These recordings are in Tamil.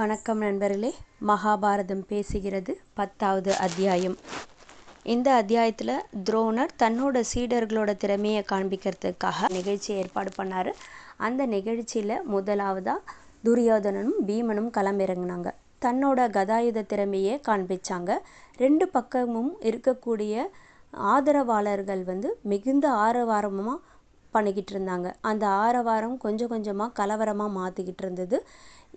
வணக்கம் நண்பர்களே. மகாபாரதம் பேசுகிறது 10வது அத்தியாயம். இந்த அத்தியாயத்தில் துரோணர் தன்னோட சீடர்களோட திறமையை காண்பிக்கிறதுக்காக நிகழ்ச்சி ஏற்பாடு பண்ணார். அந்த நிகழ்ச்சியில் முதலாவதாக துரியோதனனும் பீமனும் களமிறங்கினாங்க. தன்னோட கதாயுத திறமையை காண்பிச்சாங்க. ரெண்டு பக்கமும் இருக்கக்கூடிய ஆதரவாளர்கள் மிகுந்த ஆரவாரமாக பண்ணிக்கிட்டு இருந்தாங்க. அந்த ஆரவாரம் கொஞ்சம் கொஞ்சமாக கலவரமாக மாற்றிக்கிட்டு இருந்தது.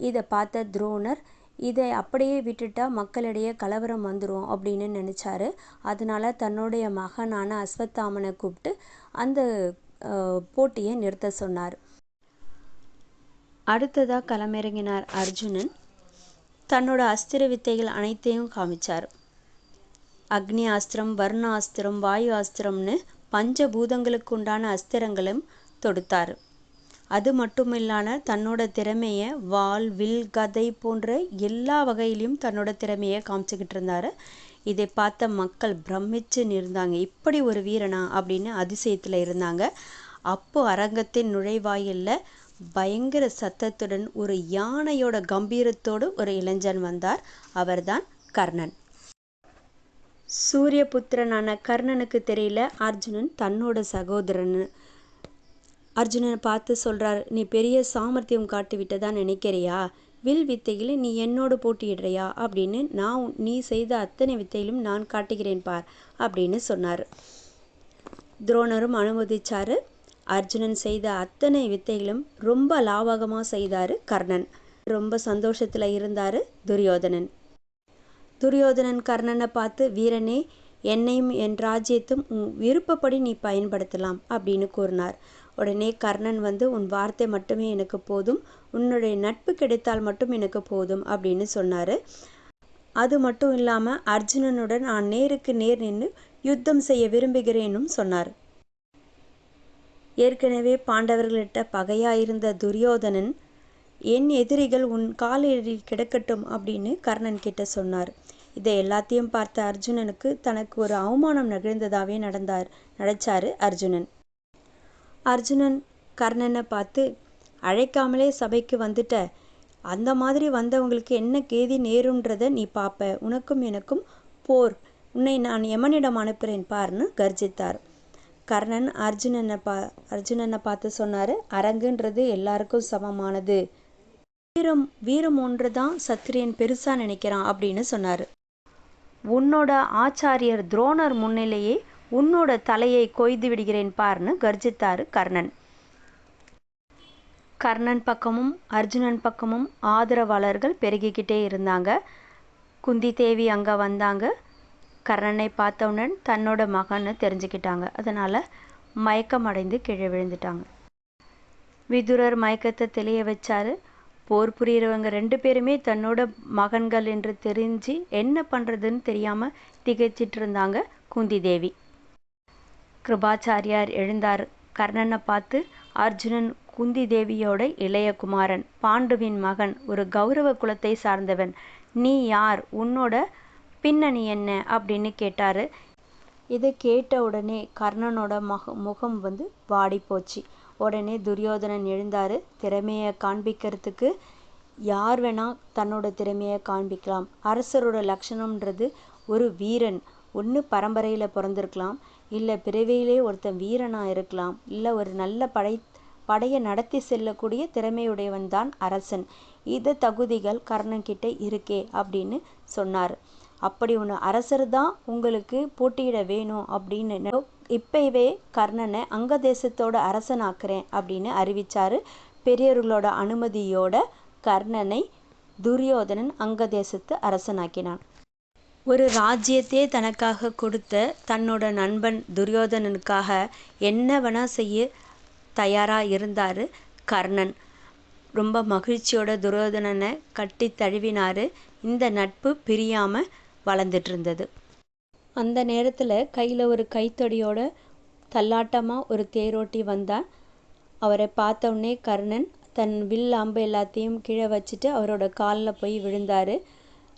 இதை பார்த்த துரோணர் இதை அப்படியே விட்டுட்டா மக்களிடையே கலவரம் வந்துடும் அப்படின்னு நினச்சாரு. அதனால தன்னுடைய மகனான அஸ்வத்தாமனை கூப்பிட்டு அந்த போட்டியை நிறுத்த சொன்னார். அடுத்ததாக களமிறங்கினார் அர்ஜுனன். தன்னோட அஸ்திர வித்தைகள் அனைத்தையும் காமிச்சார். அக்னி அஸ்திரம், வர்ண அஸ்திரம், வாயு அஸ்திரம்னு பஞ்சபூதங்களுக்கு உண்டான அஸ்திரங்களும் தொடுத்தார். அது மட்டுமில்லாம தன்னோட திறமையை வாள், வில், கதை போன்ற எல்லா வகையிலையும் தன்னோட திறமையை காமிச்சுக்கிட்டு இருந்தார். இதை பார்த்த மக்கள் பிரமிச்சு நிறுந்தாங்க. இப்படி ஒரு வீரனா அப்படின்னு அதிசயத்தில் இருந்தாங்க. அப்போ அரங்கத்தின் நுழைவாயிலில் பயங்கர சத்தத்துடன் ஒரு யானையோட கம்பீரத்தோடு ஒரு இளைஞன் வந்தார். அவர்தான் கர்ணன். சூரியபுத்திரனான கர்ணனுக்கு தெரியல அர்ஜுனன் தன்னோட சகோதரன். அர்ஜுனனை பார்த்து சொல்கிறார், நீ பெரிய சாமர்த்தியம் காட்டி விட்டதா நினைக்கிறியா? வில் வித்தையில் நீ என்னோடு போட்டியிடுறியா அப்படின்னு நீ செய்த அத்தனை வித்தையிலும் நான் காட்டுகிறேன் பார் அப்படின்னு சொன்னார். துரோணரும் அனுமதிச்சார். அர்ஜுனன் செய்த அத்தனை வித்தைகளும் ரொம்ப லாவகமாக செய்தார் கர்ணன். ரொம்ப சந்தோஷத்தில் இருந்தார் துரியோதனன். துரியோதனன் கர்ணனை பார்த்து, வீரனே, என்னையும் என் ராஜ்யத்தும் விருப்பப்படி நீ பயன்படுத்தலாம் அப்படின்னு கூறினார். உடனே கர்ணன் உன் வார்த்தை மட்டுமே எனக்கு போதும், உன்னுடைய நட்பு கிடைத்தால் மட்டும் எனக்கு போதும் அப்படின்னு சொன்னார். அது மட்டும் இல்லாமல் அர்ஜுனனுடன் நான் நேருக்கு நேர் நின்று யுத்தம் செய்ய விரும்புகிறேனும் சொன்னார். ஏற்கனவே பாண்டவர்களிட்ட பகையாயிருந்த துரியோதனன், என் எதிரிகள் உன் காலில் கிடக்கட்டும் அப்படின்னு கர்ணன் கிட்ட சொன்னார். இதை எல்லாத்தையும் பார்த்த அர்ஜுனனுக்கு தனக்கு ஒரு அவமானம் நிகழ்ந்ததாகவே நடிச்சார் அர்ஜுனன். அர்ஜுனன் கர்ணனை பார்த்து, அழைக்காமலே சபைக்கு வந்துட்ட, அந்த மாதிரி வந்தவங்களுக்கு என்ன கேதி நேருன்றதை நீ பார்ப்ப, உனக்கும் எனக்கும் போர், உன்னை நான் யமனிடம் அனுப்புகிறேன் பார்னு கர்ஜித்தார். கர்ணன் அர்ஜுனனை பார்த்து சொன்னார், அரங்குன்றது எல்லாருக்கும் சமமானது, வீரம் ஒன்று தான் சத்திரியன் பெருசாக நினைக்கிறான் அப்படின்னு சொன்னார். உன்னோட ஆச்சாரியர் துரோணர் முன்னிலேயே உன்னோட தலையை கொய்து விடுகிறேன் பார்னு கர்ஜித்தார் கர்ணன். கர்ணன் பக்கமும் அர்ஜுனன் பக்கமும் ஆதரவாளர்கள் பெருகிக்கிட்டே இருந்தாங்க. குந்தி தேவி அங்கே வந்தாங்க. கர்ணனை பார்த்தவுடன் தன்னோட மகன்னு தெரிஞ்சுக்கிட்டாங்க. அதனால் மயக்கம் அடைந்து கீழே விழுந்துட்டாங்க. விதுரர் மயக்கத்தை தெளிய வச்சாரு. போர் புரிகிறவங்க 2 பேருமே தன்னோட மகன்கள் என்று தெரிஞ்சு என்ன பண்ணுறதுன்னு தெரியாமல் திகைச்சிட்டு இருந்தாங்க குந்தி தேவி. கிருபாச்சாரியார் எழுந்தார். கர்ணனை பார்த்து, அர்ஜுனன் குந்தி தேவியோட இளைய குமாரன், பாண்டுவின் மகன், ஒரு கௌரவ குலத்தை சார்ந்தவன், நீ யார், உன்னோட பின்னணி என்ன அப்படின்னு கேட்டார். இதை கேட்ட உடனே கர்ணனோட முகம் வாடி போச்சு. உடனே துரியோதனன் எழுந்தார். திறமையை காண்பிக்கிறதுக்கு யார் வேணால் தன்னோட திறமையை காண்பிக்கலாம். அரசரோட லட்சணம்ன்றது ஒரு வீரன் ஒன்று பரம்பரையில் பிறந்திருக்கலாம், இல்லை பிறவியிலே ஒருத்தன் வீரனாக இருக்கலாம், இல்லை ஒரு நல்ல படையை நடத்தி செல்லக்கூடிய திறமையுடையவன் தான் அரசன். இது தகுதிகள் கர்ணன்கிட்ட இருக்கே அப்படின்னு சொன்னார். அப்படி ஒன்று அரசர் தான் உங்களுக்கு போட்டியிட வேணும் அப்படின்னு இப்பவே கர்ணனை அங்க தேசத்தோட அரசனாக்குறேன் அப்படின்னு அறிவிச்சாரு. பெரியவர்களோட அனுமதியோட கர்ணனை துரியோதனன் அங்க தேசத்து அரசனாக்கினான். ஒரு ராஜ்யத்தையே தனக்காக கொடுத்த தன்னோட நண்பன் துரியோதனனுக்காக என்ன வேணா செய்ய தயாராக இருந்தார் கர்ணன். ரொம்ப மகிழ்ச்சியோட துரியோதனனை கட்டி தழுவினார். இந்த நட்பு பிரியாமல் வளர்ந்துட்டு இருந்தது. அந்த நேரத்தில் கையில் ஒரு கைத்தொடியோட தள்ளாட்டமாக ஒரு தேரோட்டி வந்தார். அவரை பார்த்தவுடனே கர்ணன் தன் வில் அம்பு எல்லாத்தையும் கீழே வச்சுட்டு அவரோட காலில் போய் விழுந்தார்.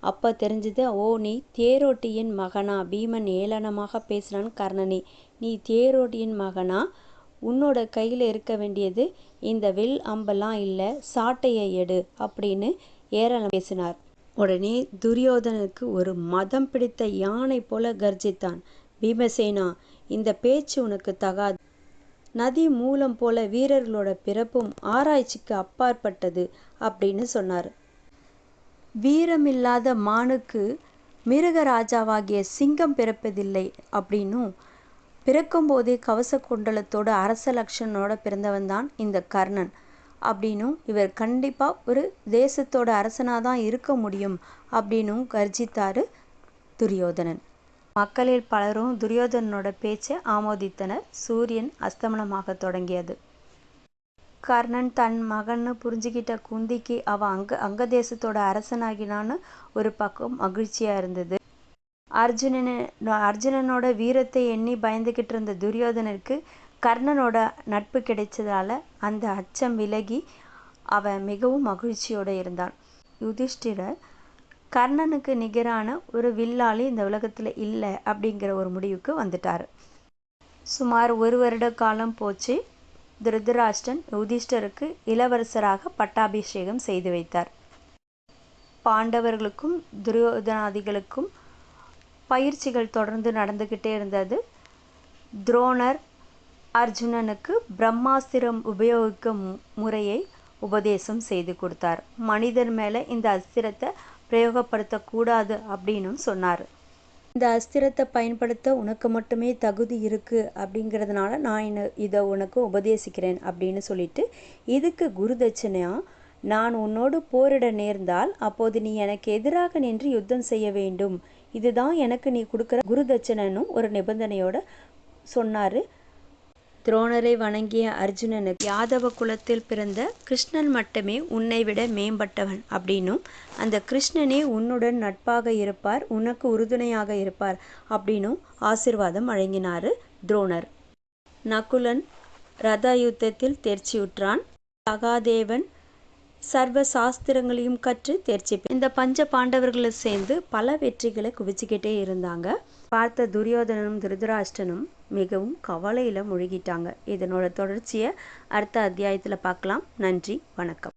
அப்போ தெரிஞ்சது, ஓ, நீ தேரோட்டியின் மகனா? பீமன் ஏளனமாக பேசுகிறான் கர்ணனே, நீ தேரோட்டியின் மகனா? உன்னோட கையில் இருக்க வேண்டியது இந்த வில் அம்பெல்லாம் இல்லை, சாட்டையை எடு அப்படின்னு ஏளனம் பேசினார். உடனே துரியோதனனுக்கு ஒரு மதம் பிடித்த யானை போல கர்ஜித்தான். பீமசேனா, இந்த பேச்சு உனக்கு தகாது. நதி மூலம் போல வீரர்களோட பிறப்பும் ஆராய்ச்சிக்கு அப்பாற்பட்டது அப்படின்னு சொன்னார். வீரமில்லாத மானுக்கு மிருகராஜாவாகிய சிங்கம் பிறப்பதில்லை அப்படின்னும், பிறக்கும்போதே கவச குண்டலத்தோட அரச லட்சணனோட பிறந்தவன் தான் இந்த கர்ணன் அப்படின்னும், இவர் கண்டிப்பாக ஒரு தேசத்தோட அரசனாக தான் இருக்க முடியும் அப்படின்னும் கர்ஜித்தார் துரியோதனன். மக்களில் பலரும் துரியோதனனோட பேச்சை ஆமோதித்தனர். சூரியன் அஸ்தமனமாக தொடங்கியது. கர்ணன் தன் மகன்னு புரிஞ்சுக்கிட்ட குந்திக்கு அவன் அங்க தேசத்தோட அரசனாகினான்னு ஒரு பக்கம் மகிழ்ச்சியாக இருந்தது. அர்ஜுனனோட வீரத்தை எண்ணி பயந்துக்கிட்டு இருந்த துரியோதனனுக்கு கர்ணனோட நட்பு கிடைச்சதால அந்த அச்சம் விலகி அவன் மிகவும் மகிழ்ச்சியோடு இருந்தான். யுதிஷ்டிரர் கர்ணனுக்கு நிகரான ஒரு வில்லாளி இந்த உலகத்தில் இல்லை அப்படிங்கிற ஒரு முடிவுக்கு வந்துட்டார். சுமார் 1 வருட காலம் போச்சு. திருதராஷ்டிரன் யுதிஷ்டருக்கு இளவரசராக பட்டாபிஷேகம் செய்து வைத்தார். பாண்டவர்களுக்கும் துரியோதனாதிகளுக்கும் பயிற்சிகள் தொடர்ந்து நடந்துக்கிட்டே இருந்தது. துரோணர் அர்ஜுனனுக்கு பிரம்மாஸ்திரம் உபயோகிக்கும் முறையை உபதேசம் செய்து கொடுத்தார். மனிதர் மேலே இந்த அஸ்திரத்தை பிரயோகப்படுத்தக்கூடாது அப்படின்னு சொன்னார். இந்த அஸ்திரத்தை பயன்படுத்த உனக்கு மட்டுமே தகுதி இருக்குது அப்படிங்கிறதுனால நான் இதை உனக்கு உபதேசிக்கிறேன் அப்படின்னு சொல்லிட்டு, இதுக்கு குருதட்சணையாக நான் உன்னோடு போரிட நேர்ந்தால் அப்போது நீ எனக்கு எதிராக நின்று யுத்தம் செய்ய வேண்டும், இதுதான் எனக்கு நீ கொடுக்குற குருதட்சணைன்னு ஒரு நிபந்தனையோட சொன்னார். துரோணரை வணங்கிய அர்ஜுனனுக்கு யாதவ குலத்தில் பிறந்த கிருஷ்ணன் மட்டுமே உன்னை விட மேம்பட்டவன் அப்படின்னும், அந்த கிருஷ்ணனே உன்னுடன் நட்பாக இருப்பார், உனக்கு உறுதுணையாக இருப்பார் அப்படின்னும் ஆசீர்வாதம் வழங்கினார் துரோணர். நகுலன் ரத யுத்தத்தில் தேர்ச்சியுற்றான். சகாதேவன் சர்வ சாஸ்திரங்களையும் கற்று தேர்ச்சி. இந்த பஞ்ச பாண்டவர்களை சேர்ந்து பல வெற்றிகளை குவிச்சுக்கிட்டே இருந்தாங்க. பார்த்த துரியோதனனும் திருதராஷ்டிரனும் மிகவும் கவலையில் முழுகிட்டாங்க. இதனோட தொடர்ச்சியை அடுத்த அத்தியாயத்தில் பார்க்கலாம். நன்றி, வணக்கம்.